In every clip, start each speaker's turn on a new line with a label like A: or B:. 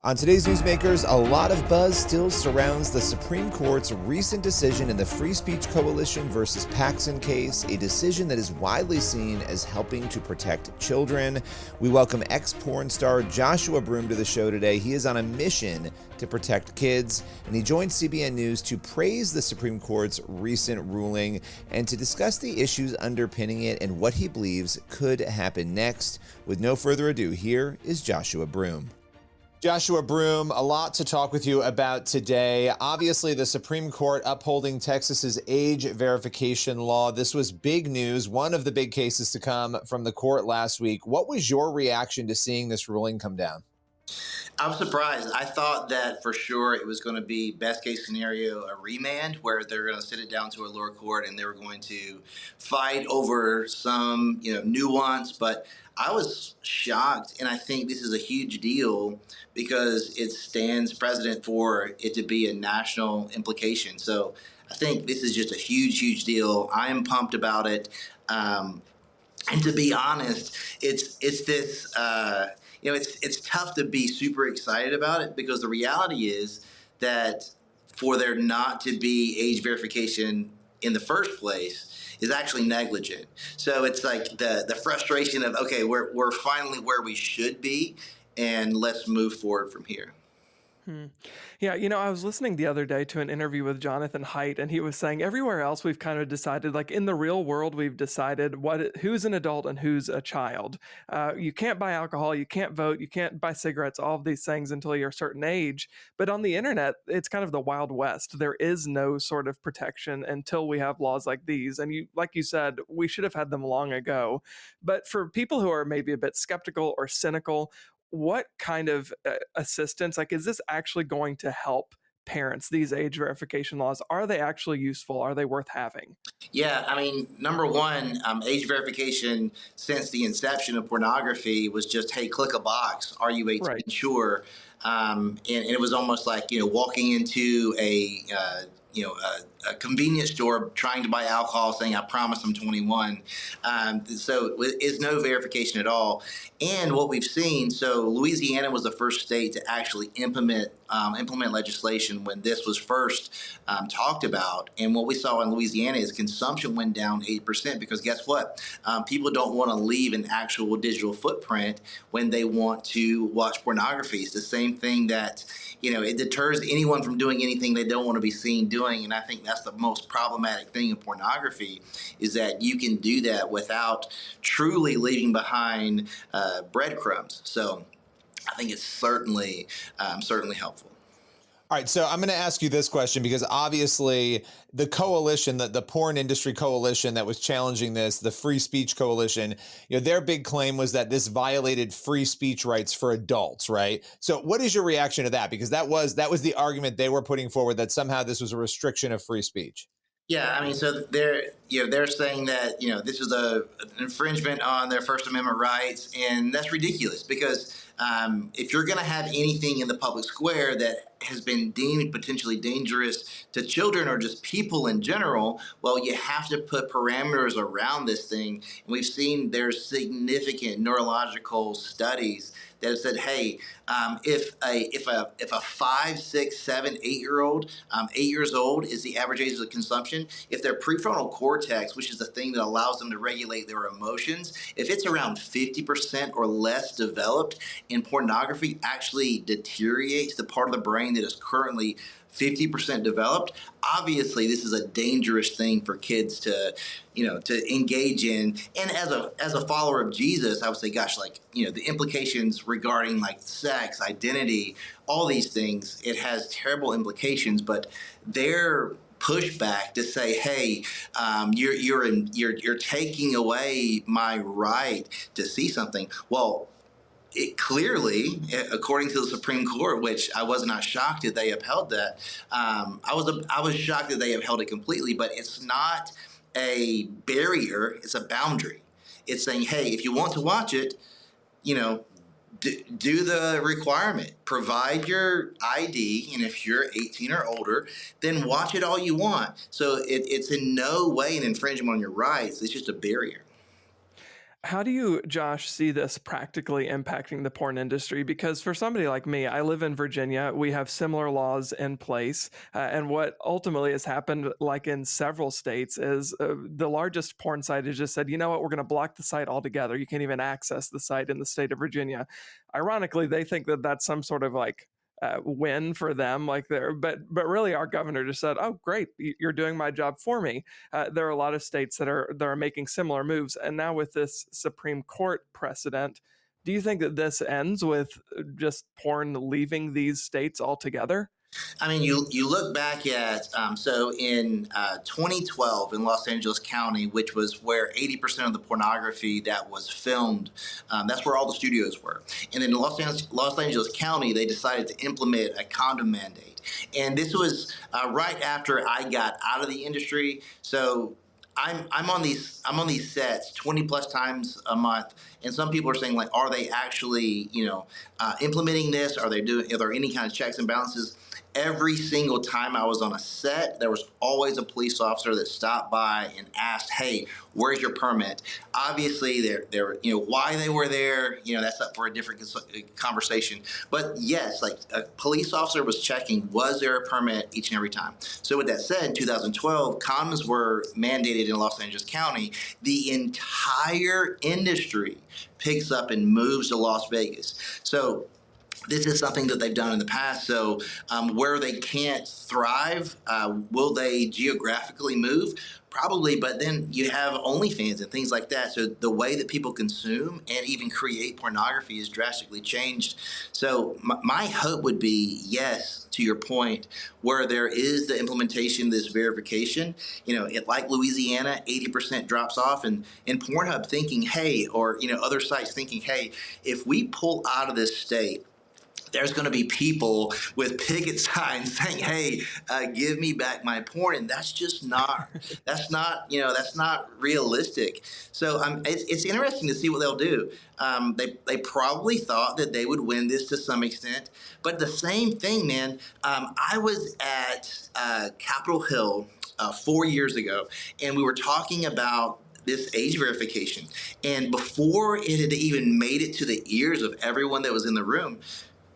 A: On today's Newsmakers, a lot of buzz still surrounds the Supreme Court's recent decision in the Free Speech Coalition versus Paxton case, a decision that is widely seen as helping to protect children. We welcome ex-porn star Joshua Broome to the show today. He is on a mission to protect kids, and he joined CBN News to praise the Supreme Court's recent ruling and to discuss the issues underpinning it and what he believes could happen next. With no further ado, here is Joshua Broome. Joshua Broome, a lot to talk with you about today. Obviously, the Supreme Court upholding Texas's age verification law. This was big news, one of the big cases to come from the court last week. What was your reaction to seeing this ruling come down?
B: I was surprised. I thought that for sure it was going to be best case scenario a remand where they're going to sit it down to a lower court and they were going to fight over some nuance. But I was shocked, and I think this is a huge deal because it stands precedent for it to be a national implication. So I think this is just a huge deal. I am pumped about it. And to be honest, it's this. It's tough to be super excited about it because the reality is that for there not to be age verification in the first place is actually negligent. So it's like the frustration of, okay, we're finally where we should be, and let's move forward from here.
C: Yeah, I was listening the other day to an interview with Jonathan Haidt, and he was saying everywhere else we've kind of decided, like in the real world, we've decided who's an adult and who's a child. You can't buy alcohol, you can't vote, you can't buy cigarettes, all of these things until you're a certain age. But on the internet, it's kind of the Wild West. There is no sort of protection until we have laws like these. And like you said, we should have had them long ago. But for people who are maybe a bit skeptical or cynical, what kind of assistance, like, is this actually going to help parents, these age verification laws? Are they actually useful? Are they worth having?
B: Yeah, I mean, number one, age verification since the inception of pornography was just, hey, click a box. Are you 18?
C: Right.
B: Sure. And it was almost like, walking into a convenience store trying to buy alcohol saying, I promise I'm 21. So it's no verification at all. And what we've seen, so Louisiana was the first state to actually implement legislation when this was first talked about. And what we saw in Louisiana is consumption went down 8% because guess what? People don't want to leave an actual digital footprint when they want to watch pornography. It's the same thing that, it deters anyone from doing anything they don't want to be seen doing. And I think that's the most problematic thing in pornography is that you can do that without truly leaving behind breadcrumbs. So I think it's certainly helpful.
A: All right, so I'm going to ask you this question because obviously the coalition, the porn industry coalition that was challenging this, the Free Speech Coalition, their big claim was that this violated free speech rights for adults, right? So what is your reaction to that? Because that was the argument they were putting forward, that somehow this was a restriction of free speech.
B: Yeah, I mean, so they're saying that this is an infringement on their First Amendment rights, and that's ridiculous because if you're going to have anything in the public square that has been deemed potentially dangerous to children or just people in general, well, you have to put parameters around this thing. And we've seen there's significant neurological studies that have said, hey, if a 5, 6, 7, 8-year-old, 8 years old is the average age of consumption, if their prefrontal cortex, which is the thing that allows them to regulate their emotions, if it's around 50% or less developed, and pornography actually deteriorates the part of the brain that is currently 50% developed, obviously this is a dangerous thing for kids to engage in. And as a follower of Jesus, I would say, gosh, the implications regarding like sex, identity, all these things, it has terrible implications, but their pushback to say, hey, you're taking away my right to see something. Well, it clearly, according to the Supreme Court, which I was not shocked that they upheld that. I was shocked that they upheld it completely, but it's not a barrier; it's a boundary. It's saying, hey, if you want to watch it, do the requirement, provide your ID, and if you're 18 or older, then watch it all you want. So it's in no way an infringement on your rights. It's just a barrier.
C: How do you, Josh, see this practically impacting the porn industry? Because for somebody like me, I live in Virginia. We have similar laws in place. And what ultimately has happened, like in several states, is the largest porn site has just said, you know what, we're going to block the site altogether. You can't even access the site in the state of Virginia. Ironically, they think that that's some sort of like win for them, like there. But really, our governor just said, "Oh, great, you're doing my job for me." There are a lot of states that are making similar moves, and now with this Supreme Court precedent, do you think that this ends with just porn leaving these states altogether?
B: I mean, you look back at so in 2012 in Los Angeles County, which was where 80% of the pornography that was filmed, that's where all the studios were. And then in Los Angeles County, they decided to implement a condom mandate. And this was right after I got out of the industry. So I'm on these sets 20 plus times a month, and some people are saying like, are they actually implementing this? Are there any kind of checks and balances? Every single time I was on a set, there was always a police officer that stopped by and asked, "Hey, where's your permit?" Obviously, they're why they were there. That's up for a different conversation. But yes, like a police officer was checking, was there a permit each and every time. So with that said, in 2012, condoms were mandated in Los Angeles County. The entire industry picks up and moves to Las Vegas. So this is something that they've done in the past. So where they can't thrive, will they geographically move? Probably, but then you have OnlyFans and things like that. So the way that people consume and even create pornography is drastically changed. So my hope would be, yes, to your point, where there is the implementation of this verification, like Louisiana, 80% drops off, and Pornhub thinking, hey, or other sites thinking, hey, if we pull out of this state, there's going to be people with picket signs saying, "Hey, give me back my porn," and that's not realistic. So it's interesting to see what they'll do. They probably thought that they would win this to some extent, but the same thing, man. I was at Capitol Hill 4 years ago, and we were talking about this age verification. And before it had even made it to the ears of everyone that was in the room,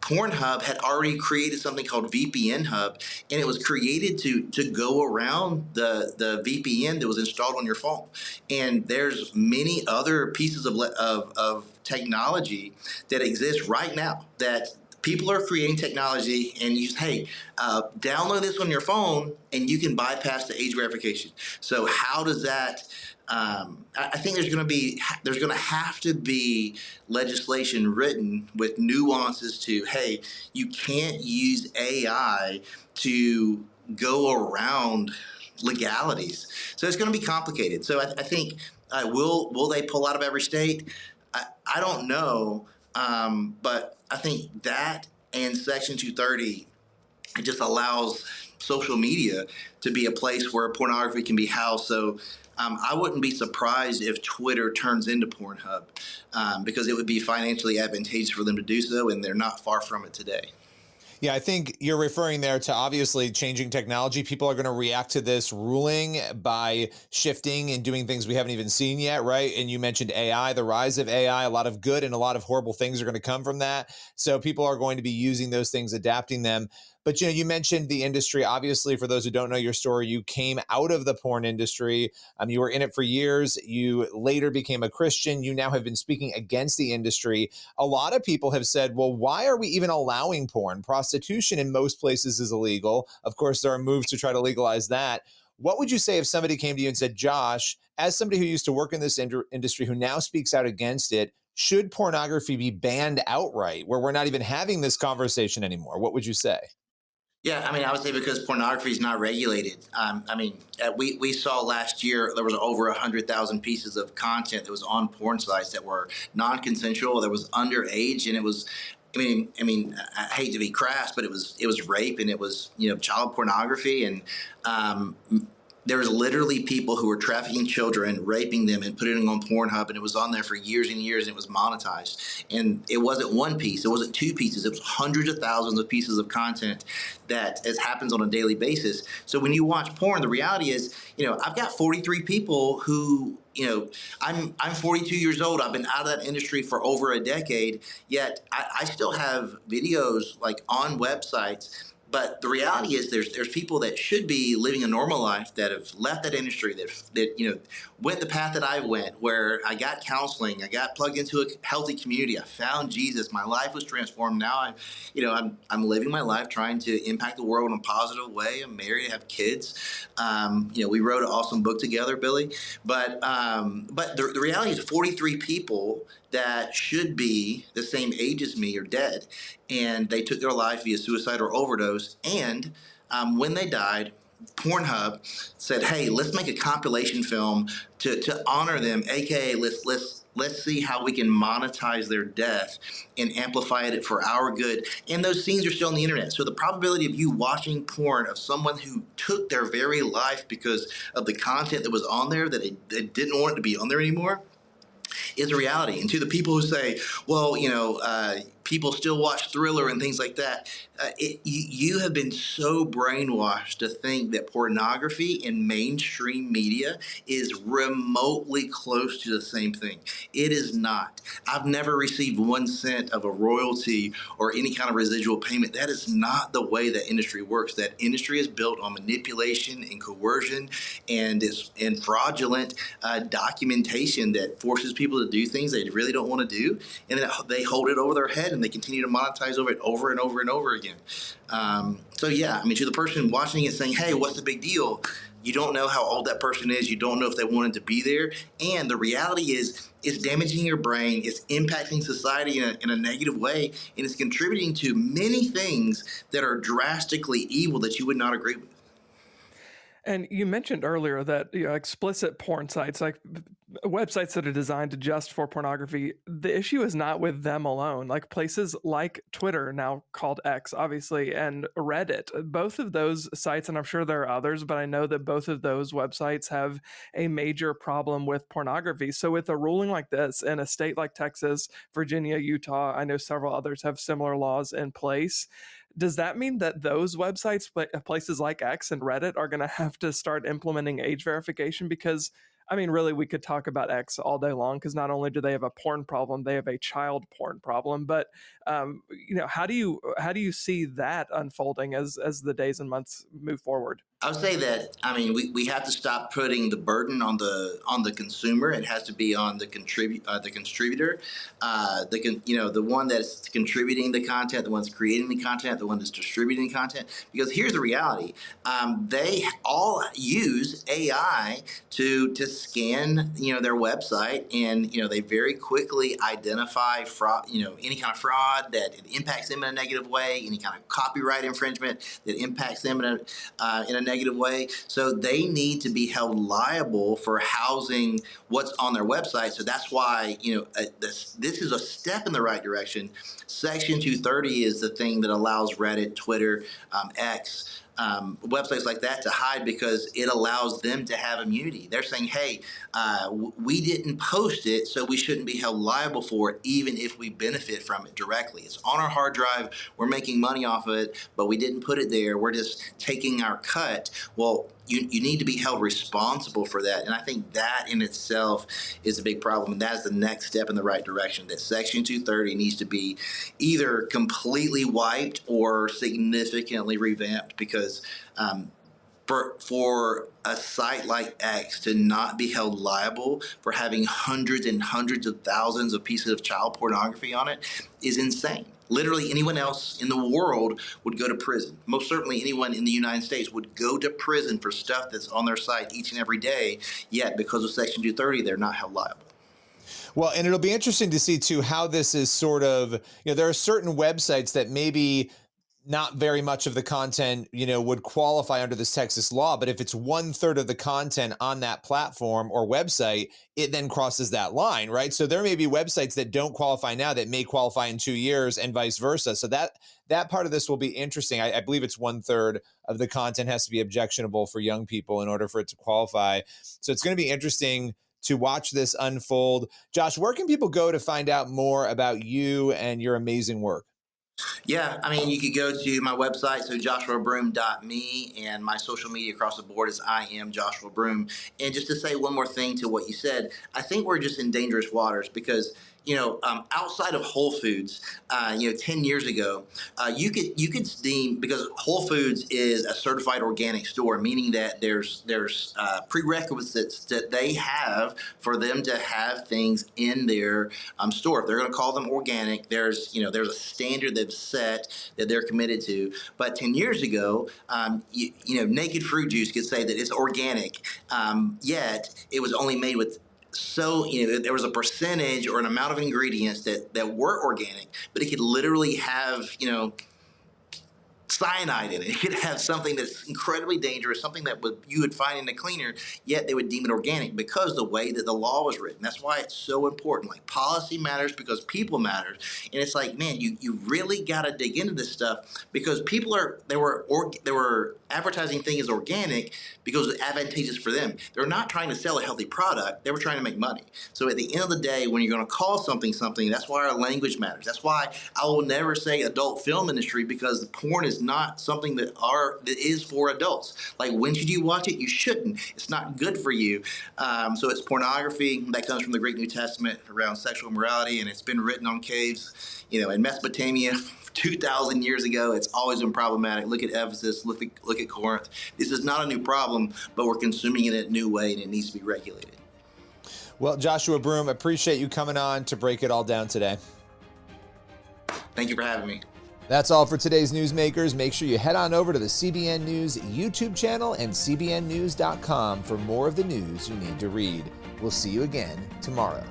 B: Pornhub had already created something called VPN Hub, and it was created to go around the VPN that was installed on your phone. And there's many other pieces of technology that exist right now that people are creating technology, and you say, hey, download this on your phone and you can bypass the age verification. So how does that I think there's going to have to be legislation written with nuances to, hey, you can't use AI to go around legalities. So it's going to be complicated. So I think will they pull out of every state? I don't know, but I think that and Section 230, it just allows social media to be a place where pornography can be housed. So I wouldn't be surprised if Twitter turns into Pornhub, because it would be financially advantageous for them to do so, and they're not far from it today.
A: Yeah, I think you're referring there to obviously changing technology. People are going to react to this ruling by shifting and doing things we haven't even seen yet, right? And you mentioned AI, the rise of AI, a lot of good and a lot of horrible things are going to come from that. So people are going to be using those things, adapting them. But, you mentioned the industry. Obviously, for those who don't know your story, you came out of the porn industry. You were in it for years. You later became a Christian. You now have been speaking against the industry. A lot of people have said, well, why are we even allowing porn? Prostitution in most places is illegal. Of course, there are moves to try to legalize that. What would you say if somebody came to you and said, Josh, as somebody who used to work in this industry who now speaks out against it, should pornography be banned outright, where we're not even having this conversation anymore? What would you say?
B: Yeah, I mean, I would say because pornography is not regulated. We saw last year there was over 100,000 pieces of content that was on porn sites that were non-consensual, that was underage, and it was. I hate to be crass, but it was rape, and it was child pornography, and There's literally people who were trafficking children, raping them, and putting them on Pornhub, and it was on there for years and years, and it was monetized. And it wasn't one piece, it wasn't two pieces, it was hundreds of thousands of pieces of content that happens on a daily basis. So when you watch porn, the reality is, I've got 43 people who, I'm 42 years old. I've been out of that industry for over a decade, yet I still have videos like on websites. But the reality is, there's people that should be living a normal life that have left that industry, that went the path that I went, where I got counseling, I got plugged into a healthy community, I found Jesus, my life was transformed. Now I'm living my life trying to impact the world in a positive way. I'm married, I have kids. We wrote an awesome book together, Billy. But the reality is, 43 people that should be the same age as me are dead, and they took their life via suicide or overdose. And when they died, Pornhub said, "Hey, let's make a compilation film to honor them. AKA, let's see how we can monetize their death and amplify it for our good." And those scenes are still on the internet. So the probability of you watching porn of someone who took their very life because of the content that was on there, that they didn't want it to be on there anymore, is a reality. And to the people who say, well, people still watch Thriller and things like that, you have been so brainwashed to think that pornography in mainstream media is remotely close to the same thing. It is not. I've never received 1 cent of a royalty or any kind of residual payment. That is not the way that industry works. That industry is built on manipulation and coercion and fraudulent documentation that forces people to do things they really don't want to do, and then they hold it over their head and they continue to monetize over it over and over and over again. So yeah, to the person watching it saying, "Hey, what's the big deal?" You don't know how old that person is. You don't know if they wanted to be there. And the reality is, it's damaging your brain. It's impacting society in a negative way. And it's contributing to many things that are drastically evil that you would not agree with.
C: And you mentioned earlier that explicit porn sites, like websites that are designed just for pornography, the issue is not with them alone. Like places like Twitter, now called X, obviously, and Reddit, both of those sites, and I'm sure there are others, but I know that both of those websites have a major problem with pornography. So with a ruling like this in a state like Texas, Virginia, Utah, I know several others have similar laws in place. Does that mean that those websites, places like X and Reddit, are going to have to start implementing age verification? Because, really, we could talk about X all day long, because not only do they have a porn problem, they have a child porn problem. But how do you see that unfolding as the days and months move forward?
B: I would say that we have to stop putting the burden on the consumer. It has to be on the contributor, the one that's contributing the content, the one that's creating the content, the one that's distributing the content. Because here's the reality: they all use AI to scan their website, and they very quickly identify fraud, any kind of fraud that it impacts them in a negative way, any kind of copyright infringement that impacts them in a negative way. So they need to be held liable for housing what's on their website. So that's why this is a step in the right direction. Section 230 is the thing that allows Reddit, Twitter, X, websites like that to hide, because it allows them to have immunity. They're saying, "Hey, we didn't post it, so we shouldn't be held liable for it, even if we benefit from it directly. It's on our hard drive. We're making money off of it, but we didn't put it there. We're just taking our cut." Well, you need to be held responsible for that. And I think that in itself is a big problem. And that's the next step in the right direction, that Section 230 needs to be either completely wiped or significantly revamped, because for a site like X to not be held liable for having hundreds and hundreds of thousands of pieces of child pornography on it is insane. Literally anyone else in the world would go to prison. Most certainly anyone in the United States would go to prison for stuff that's on their site each and every day, yet because of Section 230, they're not held liable.
A: Well, and it'll be interesting to see, too, how this is sort of, there are certain websites that maybe not very much of the content, would qualify under this Texas law. But if it's 1/3 of the content on that platform or website, it then crosses that line, right? So there may be websites that don't qualify now that may qualify in 2 years, and vice versa. So that part of this will be interesting. I believe it's 1/3 of the content has to be objectionable for young people in order for it to qualify. So it's going to be interesting to watch this unfold. Josh, where can people go to find out more about you and your amazing work?
B: Yeah, I mean, you could go to my website, so joshuabroome.me, and my social media across the board is I am Joshua Broome. And just to say one more thing to what you said, I think we're just in dangerous waters because outside of Whole Foods, 10 years ago, you could deem, because Whole Foods is a certified organic store, meaning that there's prerequisites that they have for them to have things in their store. If they're going to call them organic, there's a standard they've set that they're committed to. But 10 years ago, naked fruit juice could say that it's organic, yet it was only made with there was a percentage or an amount of ingredients that were organic, but it could literally have cyanide in it. It could have something that's incredibly dangerous, something that you would find in a cleaner, yet they would deem it organic because the way that the law was written. That's why it's so important. Like, policy matters because people matter. And it's like, man, you really got to dig into this stuff because they were advertising things as organic because it was advantageous for them. They're not trying to sell a healthy product. They were trying to make money. So at the end of the day, when you're going to call something, that's why our language matters. That's why I will never say adult film industry, because the porn is not something that is for adults. Like, when should you watch it? You shouldn't. It's not good for you. So it's pornography that comes from the Greek New Testament around sexual immorality, and it's been written on caves, in Mesopotamia 2,000 years ago. It's always been problematic. Look at Ephesus. Look at Corinth. This is not a new problem, but we're consuming it in a new way, and it needs to be regulated.
A: Well, Joshua Broome, appreciate you coming on to break it all down today.
B: Thank you for having me.
A: That's all for today's Newsmakers. Make sure you head on over to the CBN News YouTube channel and cbnnews.com for more of the news you need to read. We'll see you again tomorrow.